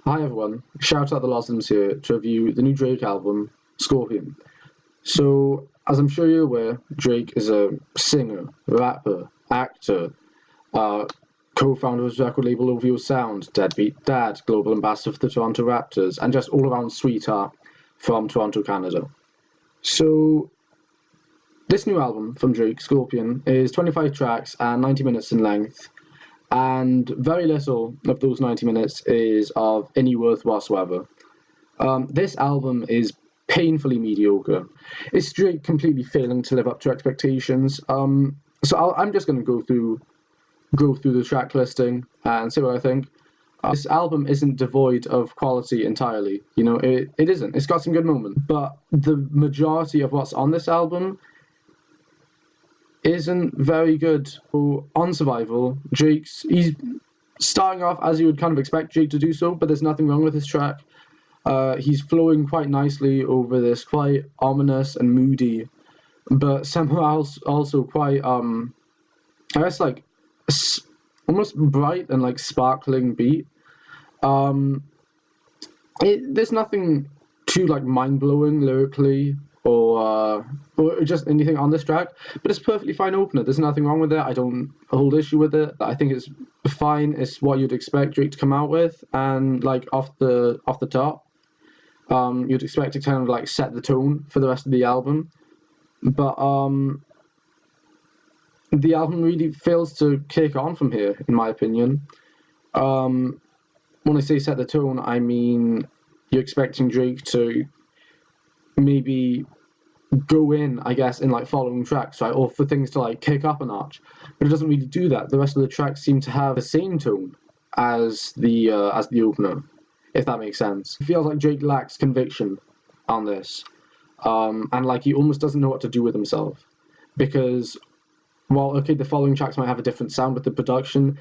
Hi everyone, shout out the Loslems here to review the new Drake album, Scorpion. So, as I'm sure you're aware, Drake is a singer, rapper, actor, uh, co-founder of his record label OVO Sound, deadbeat dad, global ambassador for the Toronto Raptors, and just all-around sweetheart from Toronto, Canada. So, this new album from Drake, Scorpion, is 25 tracks and 90 minutes in length, and very little of those 90 minutes is of any worth whatsoever. This album is painfully mediocre. It's Drake completely failing to live up to expectations. I'm just going to go through the track listing and see what I think. This album isn't devoid of quality entirely. You know, it isn't. It's got some good moments, but the majority of what's on this album isn't very good. So on Survival, he's starting off as you would kind of expect Drake to do so, but there's nothing wrong with this track. He's flowing quite nicely over this quite ominous and moody, but somehow also quite I guess like almost bright and like sparkling beat. There's nothing too like mind-blowing lyrically or just anything on this track, but it's perfectly fine opener. There's nothing wrong with it. I don't hold issue with it. I think it's fine. It's what you'd expect Drake to come out with, and like off the top, you'd expect to kind of like set the tone for the rest of the album. But the album really fails to kick on from here, in my opinion. When I say set the tone, I mean you're expecting Drake to maybe go in, I guess, in like following tracks, right, or for things to like kick up a notch. But it doesn't really do that. The rest of the tracks seem to have the same tone as the opener, if that makes sense. It feels like Drake lacks conviction on this, and like he almost doesn't know what to do with himself. Because while okay, the following tracks might have a different sound with the production,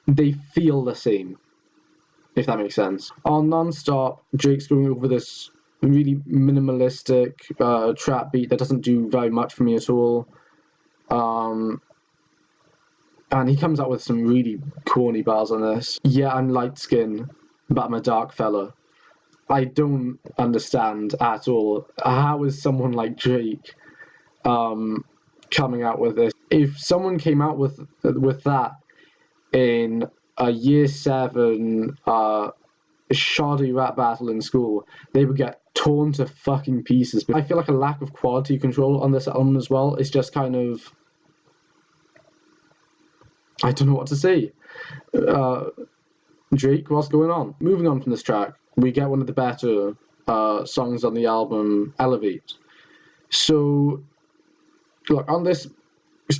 they feel the same, if that makes sense. On Non-Stop, Drake's going over this really minimalistic trap beat that doesn't do very much for me at all. And he comes out with some really corny bars on this. Yeah, I'm light skinned, but I'm a dark fella. I don't understand at all how is someone like Drake coming out with this. If someone came out with that in a year 7 shoddy rap battle in school, they would get torn to fucking pieces. I feel like a lack of quality control on this album as well. It's just kind of, I don't know what to say. Drake, what's going on? Moving on from this track, we get one of the better songs on the album, Elevate. So, look, on this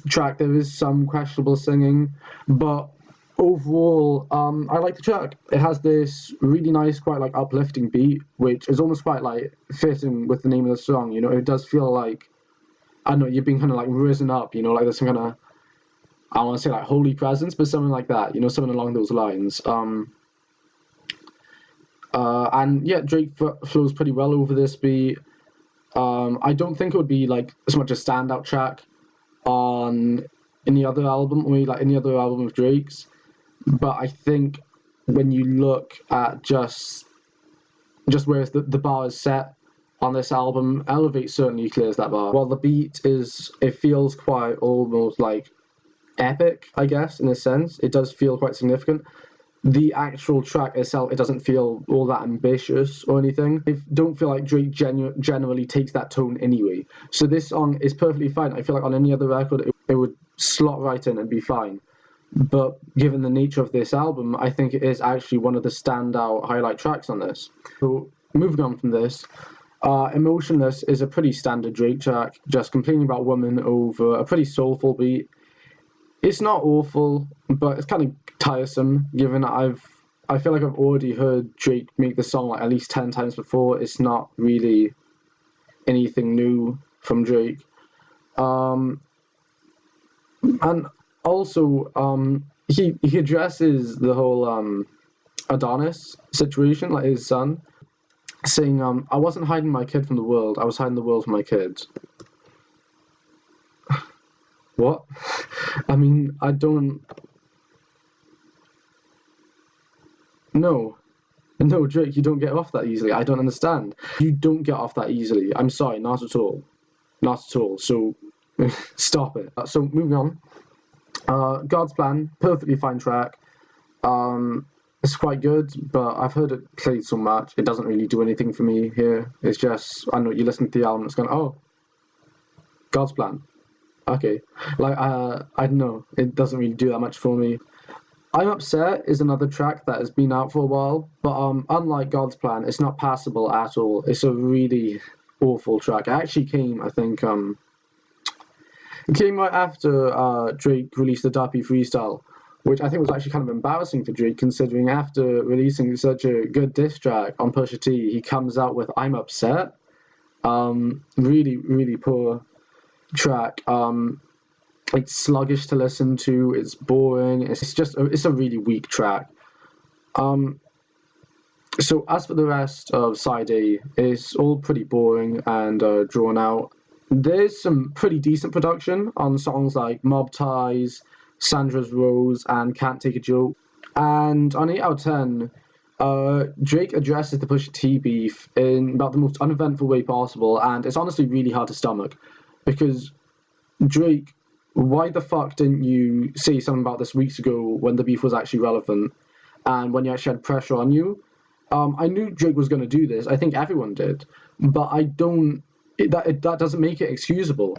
track there is some questionable singing, but overall, I like the track. It has this really nice, quite like uplifting beat, which is almost quite like fitting with the name of the song. You know, it does feel like, I don't know, you're being kind of like risen up. You know, like there's some kind of, I don't want to say like holy presence, but something like that. You know, something along those lines. And yeah, Drake flows pretty well over this beat. I don't think it would be like as much a standout track on any other album, or maybe like any other album of Drake's. But I think when you look at just where the bar is set on this album, Elevate certainly clears that bar. While the beat it feels quite almost like epic, I guess, in a sense. It does feel quite significant. The actual track itself, it doesn't feel all that ambitious or anything. I don't feel like Drake generally takes that tone anyway. So this song is perfectly fine. I feel like on any other record, it would slot right in and be fine. But given the nature of this album, I think it is actually one of the standout highlight tracks on this. So moving on from this, Emotionless is a pretty standard Drake track, just complaining about women over a pretty soulful beat. It's not awful, but it's kind of tiresome, given I feel like I've already heard Drake make the song like at least 10 times before. It's not really anything new from Drake. And also, he addresses the whole Adonis situation, like his son, saying, I wasn't hiding my kid from the world, I was hiding the world from my kids. What? I mean, I don't... No. No, Drake, you don't get off that easily. I don't understand. You don't get off that easily. I'm sorry, not at all. Not at all. So stop it. So moving on. God's Plan, perfectly fine track. It's quite good, but I've heard it played so much, it doesn't really do anything for me here. It's just, I know, you listen to the album, it's going, oh, God's Plan. Okay. Like, I don't know, it doesn't really do that much for me. I'm Upset is another track that has been out for a while, but unlike God's Plan, it's not passable at all. It's a really awful track. It actually came, I think, it came right after Drake released the Dappy Freestyle, which I think was actually kind of embarrassing for Drake, considering after releasing such a good diss track on Pusha T, he comes out with I'm Upset. Really, really poor track. It's sluggish to listen to, it's boring, it's a really weak track. So as for the rest of Side A, it's all pretty boring and drawn out. There's some pretty decent production on songs like Mob Ties, Sandra's Rose, and Can't Take a Joke. And on 8 out of 10, Drake addresses the Pusha T beef in about the most uneventful way possible, and it's honestly really hard to stomach. Because, Drake, why the fuck didn't you say something about this weeks ago when the beef was actually relevant, and when you actually had pressure on you? I knew Drake was going to do this, I think everyone did, but I don't... That doesn't make it excusable.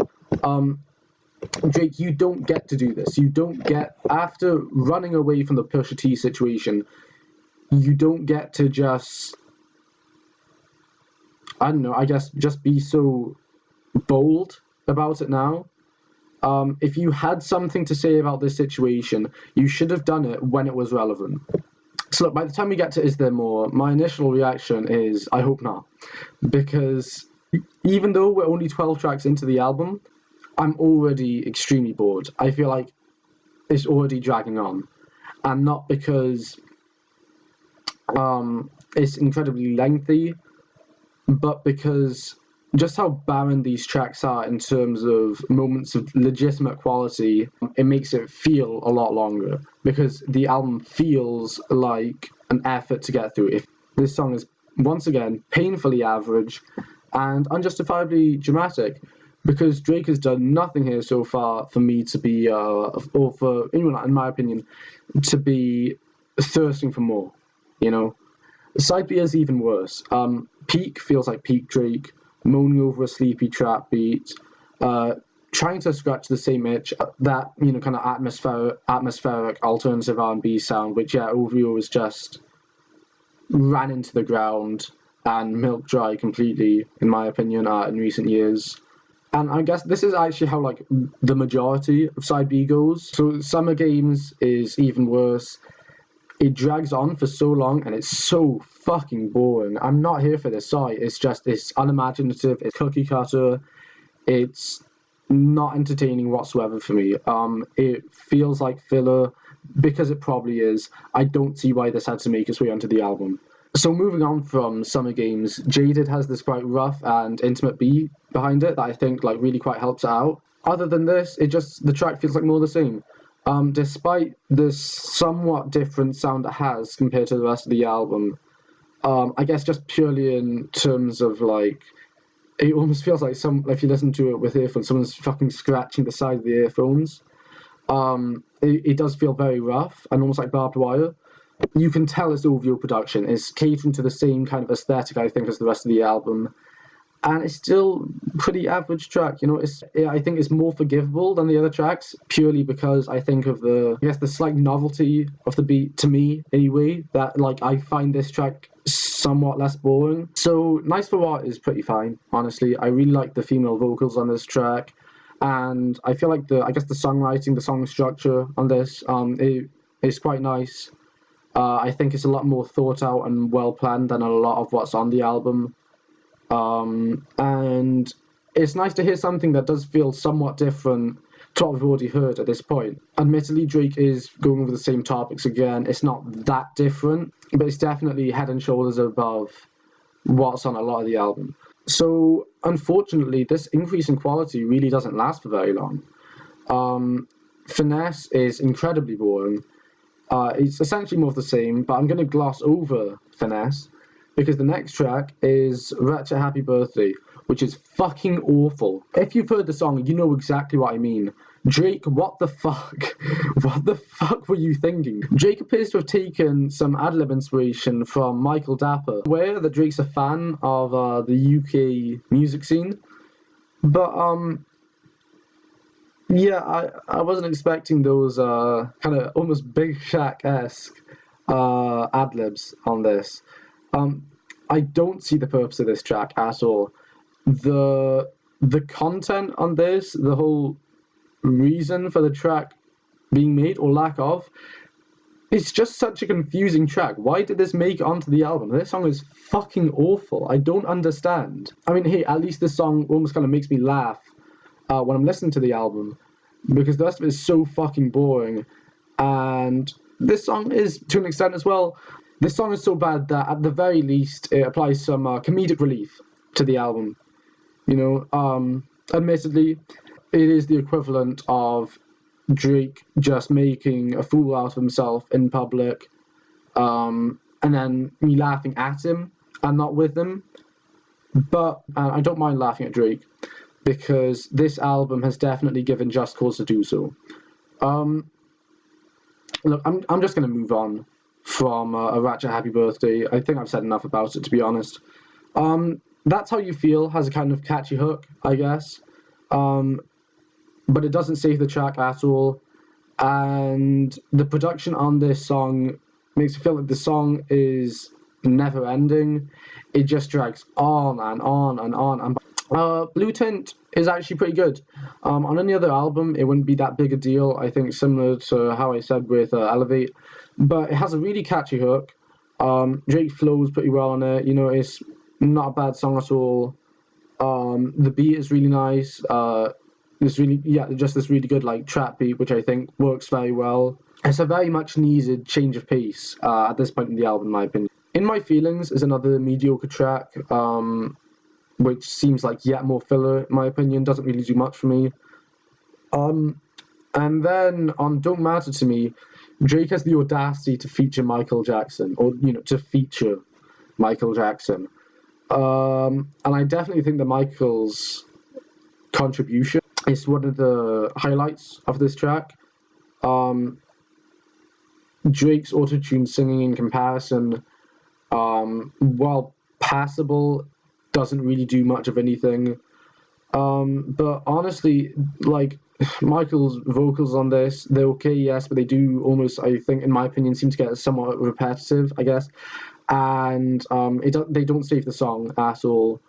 Drake, you don't get to do this. You don't get, after running away from the Pusha T situation, you don't get to just, I don't know, I guess just be so bold about it now. If you had something to say about this situation, you should have done it when it was relevant. So look, by the time we get to Is There More, my initial reaction is, I hope not. Because even though we're only 12 tracks into the album, I'm already extremely bored. I feel like it's already dragging on. And not because it's incredibly lengthy, but because just how barren these tracks are in terms of moments of legitimate quality, it makes it feel a lot longer. Because the album feels like an effort to get through. If this song is, once again, painfully average and unjustifiably dramatic, because Drake has done nothing here so far for me to be, or for anyone, in my opinion, to be thirsting for more, you know? Side B is even worse. Peak feels like peak Drake, moaning over a sleepy trap beat, trying to scratch the same itch, that, you know, kind of atmospheric alternative R&B sound, which, yeah, overall is just ran into the ground and milk dry completely, in my opinion, in recent years. And I guess this is actually how, like, the majority of Side B goes. So Summer Games is even worse. It drags on for so long, and it's so fucking boring. I'm not here for this, sorry. It's unimaginative, it's cookie cutter, it's not entertaining whatsoever for me. It feels like filler, because it probably is. I don't see why this had to make its way onto the album. So moving on from Summer Games, Jaded has this quite rough and intimate beat behind it that I think like really quite helps it out. Other than this, the track feels like more the same. Despite the somewhat different sound it has compared to the rest of the album, I guess just purely in terms of like, it almost feels like if you listen to it with earphones, someone's fucking scratching the side of the earphones. It does feel very rough and almost like barbed wire. You can tell it's OVO production. It's catering to the same kind of aesthetic, I think, as the rest of the album. And it's still pretty average track, you know. I think it's more forgivable than the other tracks, purely because I think of the slight novelty of the beat, to me anyway, that like I find this track somewhat less boring. So Nice for What is pretty fine, honestly. I really like the female vocals on this track, and I feel like the songwriting, the song structure on this, is quite nice. I think it's a lot more thought out and well planned than a lot of what's on the album. And it's nice to hear something that does feel somewhat different to what we've already heard at this point. Admittedly, Drake is going over the same topics again. It's not that different, but it's definitely head and shoulders above what's on a lot of the album. So, unfortunately, this increase in quality really doesn't last for very long. Finesse is incredibly boring. It's essentially more of the same, but I'm going to gloss over Finesse because the next track is Ratchet Happy Birthday, which is fucking awful. If you've heard the song, you know exactly what I mean. Drake, what the fuck? What the fuck were you thinking? Drake appears to have taken some ad-lib inspiration from Michael Dapper. Aware that Drake's a fan of the UK music scene, but yeah, I wasn't expecting those kind of almost Big Shaq-esque ad-libs on this. I don't see the purpose of this track at all. The content on this, the whole reason for the track being made or lack of, it's just such a confusing track. Why did this make it onto the album? This song is fucking awful. I don't understand. I mean, hey, at least this song almost kind of makes me laugh when I'm listening to the album, because the rest of it is so fucking boring. And this song is, to an extent as well, this song is so bad that at the very least it applies some comedic relief to the album. You know, admittedly, it is the equivalent of Drake just making a fool out of himself in public, and then me laughing at him and not with him. But I don't mind laughing at Drake, because this album has definitely given just cause to do so. Look, I'm just going to move on from a Ratchet Happy Birthday. I think I've said enough about it, to be honest. That's How You Feel has a kind of catchy hook, I guess. But it doesn't save the track at all. And the production on this song makes me feel like the song is never ending. It just drags on and on and on. And Blue Tint is actually pretty good. On any other album, it wouldn't be that big a deal, I think, similar to how I said with Elevate. But it has a really catchy hook. Drake flows pretty well on it. You know, it's not a bad song at all. The beat is really nice. Just this really good like trap beat, which I think works very well. It's a very much needed change of pace at this point in the album, in my opinion. In My Feelings is another mediocre track, which seems like yet more filler, in my opinion. Doesn't really do much for me. And then on Don't Matter to Me, Drake has the audacity to feature Michael Jackson, or to feature Michael Jackson. And I definitely think that Michael's contribution is one of the highlights of this track. Drake's auto-tune singing in comparison, while passable, doesn't really do much of anything. But honestly, like, Michael's vocals on this, they're okay, yes, but they do almost, I think, in my opinion, seem to get somewhat repetitive, I guess. And they don't save the song at all.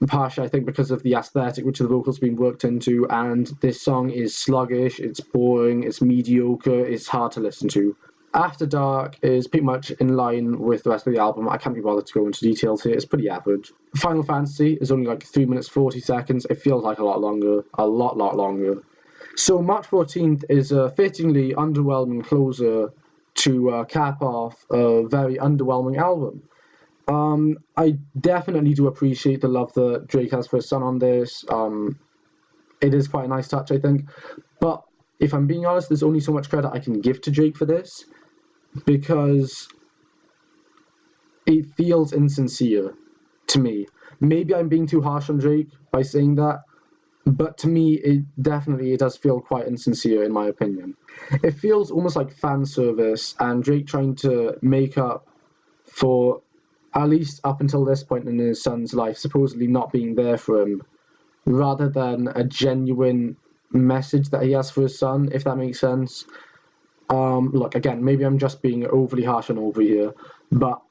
Partially, I think, because of the aesthetic which the vocals been worked into, and this song is sluggish, it's boring, it's mediocre, it's hard to listen to. After Dark is pretty much in line with the rest of the album. I can't be bothered to go into details here, it's pretty average. Final Fantasy is only like 3 minutes 40 seconds, it feels like a lot longer, a lot longer. So March 14th is a fittingly underwhelming closer to cap off a very underwhelming album. I definitely do appreciate the love that Drake has for his son on this. It is quite a nice touch, I think. But if I'm being honest, there's only so much credit I can give to Drake for this, because it feels insincere to me. Maybe I'm being too harsh on Drake by saying that, but to me, it does feel quite insincere, in my opinion. It feels almost like fan service and Drake trying to make up for, at least up until this point in his son's life, supposedly not being there for him, rather than a genuine message that he has for his son, if that makes sense. Look, again, maybe I'm just being overly harsh on over here, but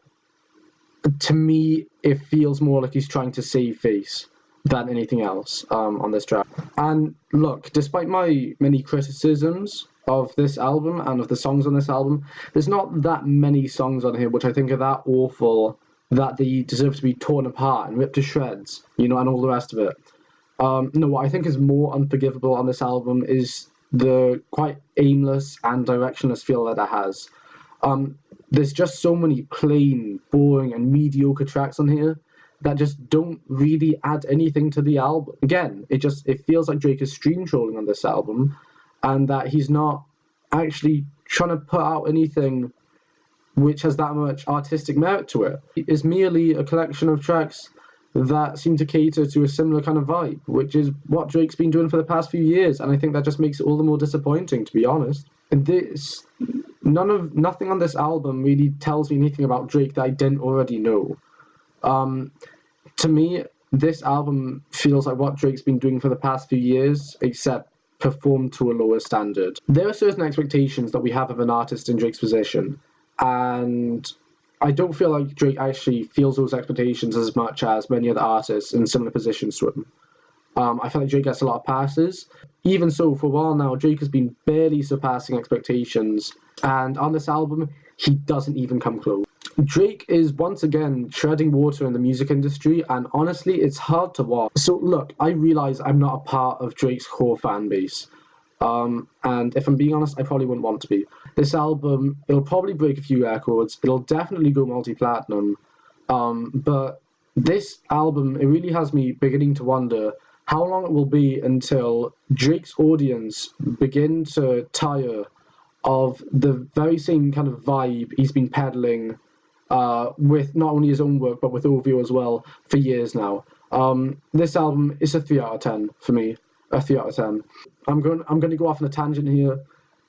to me, it feels more like he's trying to save face than anything else on this track. And look, despite my many criticisms of this album and of the songs on this album, there's not that many songs on here which I think are that awful that they deserve to be torn apart and ripped to shreds, and all the rest of it. No, what I think is more unforgivable on this album is the quite aimless and directionless feel that it has. There's just so many plain, boring, and mediocre tracks on here that just don't really add anything to the album. Again, it feels like Drake is stream trolling on this album, and that he's not actually trying to put out anything which has that much artistic merit to it. It's merely a collection of tracks that seem to cater to a similar kind of vibe, which is what Drake's been doing for the past few years, and I think that just makes it all the more disappointing, to be honest. Nothing on this album really tells me anything about Drake that I didn't already know. To me, this album feels like what Drake's been doing for the past few years, except performed to a lower standard. There are certain expectations that we have of an artist in Drake's position, and I don't feel like Drake actually feels those expectations as much as many other artists in similar positions to him. I feel like Drake gets a lot of passes. Even so, for a while now, Drake has been barely surpassing expectations, and on this album, he doesn't even come close. Drake is once again treading water in the music industry, and honestly, it's hard to watch. So look, I realize I'm not a part of Drake's core fan base. And if I'm being honest, I probably wouldn't want to be. This album, it'll probably break a few records. It'll definitely go multi-platinum. But this album, it really has me beginning to wonder how long it will be until Drake's audience begin to tire of the very same kind of vibe he's been peddling with not only his own work, but with OVO as well for years now. This album is a 3 out of 10 for me. A 3 out of 10. I'm going to go off on a tangent here,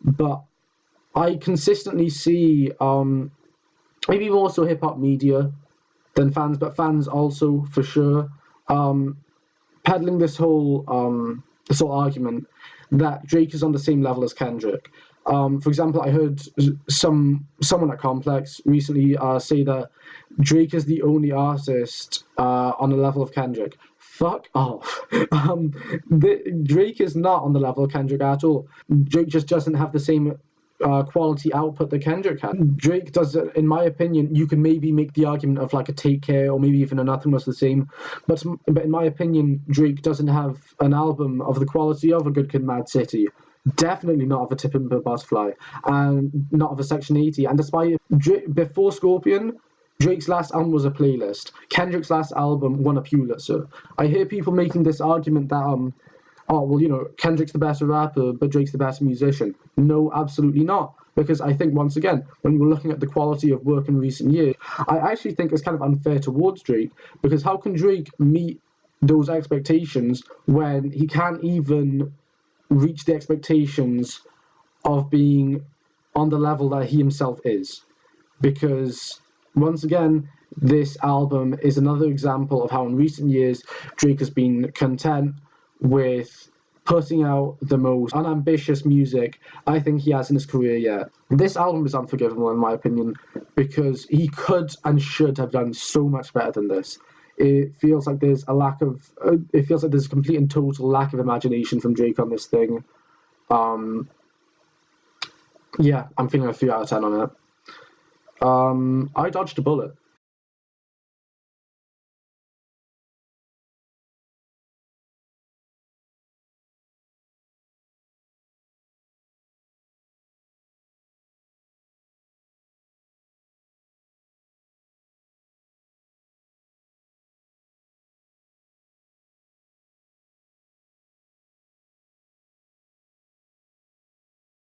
but I consistently see maybe more so hip hop media than fans, but fans also for sure peddling this whole argument that Drake is on the same level as Kendrick. For example, I heard someone at Complex recently say that Drake is the only artist on the level of Kendrick. Fuck off. Drake is not on the level of Kendrick at all. Drake just doesn't have the same quality output that Kendrick had. Drake does, in my opinion, you can maybe make the argument of like a Take Care or maybe even a Nothing Was the Same, but in my opinion, Drake doesn't have an album of the quality of a Good Kid, Mad City. Definitely not of a Tip and Butterfly, and not of a Section 80. And despite before Scorpion, Drake's last album was a playlist. Kendrick's last album won a Pulitzer. I hear people making this argument that Kendrick's the better rapper, but Drake's the better musician. No, absolutely not. Because I think, once again, when we're looking at the quality of work in recent years, I actually think it's kind of unfair towards Drake, because how can Drake meet those expectations when he can't even reach the expectations of being on the level that he himself is? Because, once again, this album is another example of how in recent years Drake has been content with putting out the most unambitious music I think he has in his career yet. This album is unforgivable in my opinion, because he could and should have done so much better than this. It feels like there's a complete and total lack of imagination from Drake on this thing. Yeah, I'm feeling a 3 out of 10 on it. I dodged a bullet.